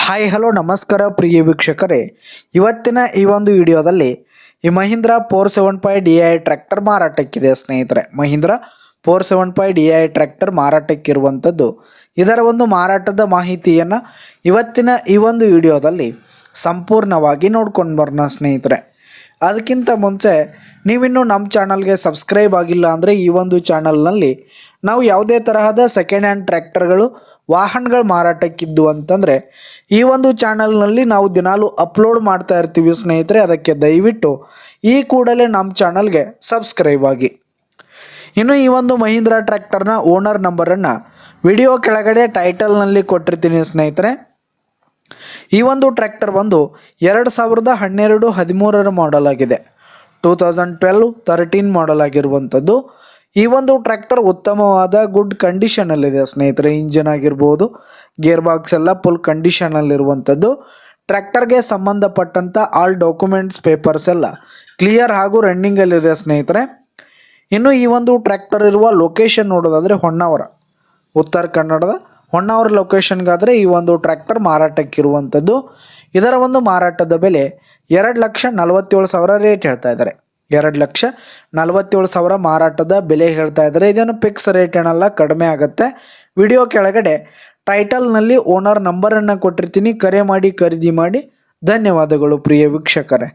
Hi hello ನಮಸ್ಕಾರ ಪ್ರಿಯ ವೀಕ್ಷಕರೇ, ಇವತ್ತಿನ ಈ ಒಂದು ವಿಡಿಯೋದಲ್ಲಿ ಈ ಮಹೀಂದ್ರ 475 DI ಟ್ರ್ಯಾಕ್ಟರ್ ಮಾರಾಟಕ್ಕಿದೆ ಸ್ನೇಹಿತರೆ. ಮಹೀಂದ್ರ 475 DI ಟ್ರ್ಯಾಕ್ಟರ್ ಮಾರಾಟಕ್ಕಿರುವಂಥದ್ದು. ಇದರ ಒಂದು ಮಾರಾಟದ ಮಾಹಿತಿಯನ್ನು ಇವತ್ತಿನ ಈ ಒಂದು ವಿಡಿಯೋದಲ್ಲಿ ಸಂಪೂರ್ಣವಾಗಿ ನೋಡ್ಕೊಂಡು ಬರೋಣ ಸ್ನೇಹಿತರೆ. ಅದಕ್ಕಿಂತ ಮುಂಚೆ ನೀವಿನ್ನೂ ನಮ್ಮ ಚಾನಲ್ಗೆ ಸಬ್ಸ್ಕ್ರೈಬ್ ಆಗಿಲ್ಲ ಅಂದರೆ ಈ ಒಂದು ಚಾನಲ್ನಲ್ಲಿ ನಾವು ಯಾವುದೇ ತರಹದ ಸೆಕೆಂಡ್ ಹ್ಯಾಂಡ್ ಟ್ರ್ಯಾಕ್ಟರ್ಗಳು ವಾಹನಗಳು ಮಾರಾಟಕ್ಕಿದ್ದು ಅಂತಂದರೆ ಈ ಒಂದು ಚಾನಲ್ನಲ್ಲಿ ನಾವು ದಿನಾಲೂ ಅಪ್ಲೋಡ್ ಮಾಡ್ತಾ ಇರ್ತೀವಿ ಸ್ನೇಹಿತರೆ. ಅದಕ್ಕೆ ದಯವಿಟ್ಟು ಈ ಕೂಡಲೇ ನಮ್ಮ ಚಾನಲ್ಗೆ ಸಬ್ಸ್ಕ್ರೈಬ್ ಆಗಿ. ಇನ್ನು ಈ ಒಂದು ಮಹೀಂದ್ರ ಟ್ರ್ಯಾಕ್ಟರ್ನ ಓನರ್ ನಂಬರನ್ನು ವಿಡಿಯೋ ಕೆಳಗಡೆ ಟೈಟಲ್ನಲ್ಲಿ ಕೊಟ್ಟಿರ್ತೀನಿ ಸ್ನೇಹಿತರೆ. ಈ ಒಂದು ಟ್ರ್ಯಾಕ್ಟರ್ ಬಂದು 2012-13 ಮಾಡಲ್ ಆಗಿದೆ. 2012-13 ಮಾಡಲ್ ಆಗಿರುವಂಥದ್ದು. ಈ ಒಂದು ಟ್ರ್ಯಾಕ್ಟರ್ ಉತ್ತಮವಾದ ಗುಡ್ ಕಂಡೀಷನಲ್ಲಿದೆ ಸ್ನೇಹಿತರೆ. ಇಂಜಿನ್ ಆಗಿರ್ಬೋದು, ಗೇರ್ ಬಾಕ್ಸ್ ಎಲ್ಲ ಫುಲ್ ಕಂಡೀಷನಲ್ಲಿರುವಂಥದ್ದು. ಟ್ರ್ಯಾಕ್ಟರ್ಗೆ ಸಂಬಂಧಪಟ್ಟಂಥ ಆಲ್ ಡಾಕ್ಯುಮೆಂಟ್ಸ್ ಪೇಪರ್ಸ್ ಎಲ್ಲ ಕ್ಲಿಯರ್ ಹಾಗೂ ರನ್ನಿಂಗಲ್ಲಿದೆ ಸ್ನೇಹಿತರೆ. ಇನ್ನು ಈ ಒಂದು ಟ್ರ್ಯಾಕ್ಟರ್ ಇರುವ ಲೊಕೇಶನ್ ನೋಡೋದಾದರೆ ಹೊನ್ನಾವರ, ಉತ್ತರ ಕನ್ನಡದ ಹೊನ್ನಾವರ ಲೊಕೇಶನ್ಗಾದರೆ ಈ ಒಂದು ಟ್ರ್ಯಾಕ್ಟರ್ ಮಾರಾಟಕ್ಕಿರುವಂಥದ್ದು. ಇದರ ಒಂದು ಮಾರಾಟದ ಬೆಲೆ 2,47,000 ರೇಟ್ ಹೇಳ್ತಾ ಇದ್ದಾರೆ. 2,47,000 ಮಾರಾಟದ ಬೆಲೆ ಹೇಳ್ತಾ ಇದ್ದಾರೆ. ಇದೇನು ಫಿಕ್ಸ್ ರೇಟ್ ಏನಲ್ಲ, ಕಡಿಮೆ ಆಗುತ್ತೆ. ವಿಡಿಯೋ ಕೆಳಗಡೆ ಟೈಟಲ್ನಲ್ಲಿ ಓನರ್ ನಂಬರನ್ನು ಕೊಟ್ಟಿರ್ತೀನಿ, ಕರೆ ಮಾಡಿ ಖರೀದಿ ಮಾಡಿ. ಧನ್ಯವಾದಗಳು ಪ್ರಿಯ ವೀಕ್ಷಕರೇ.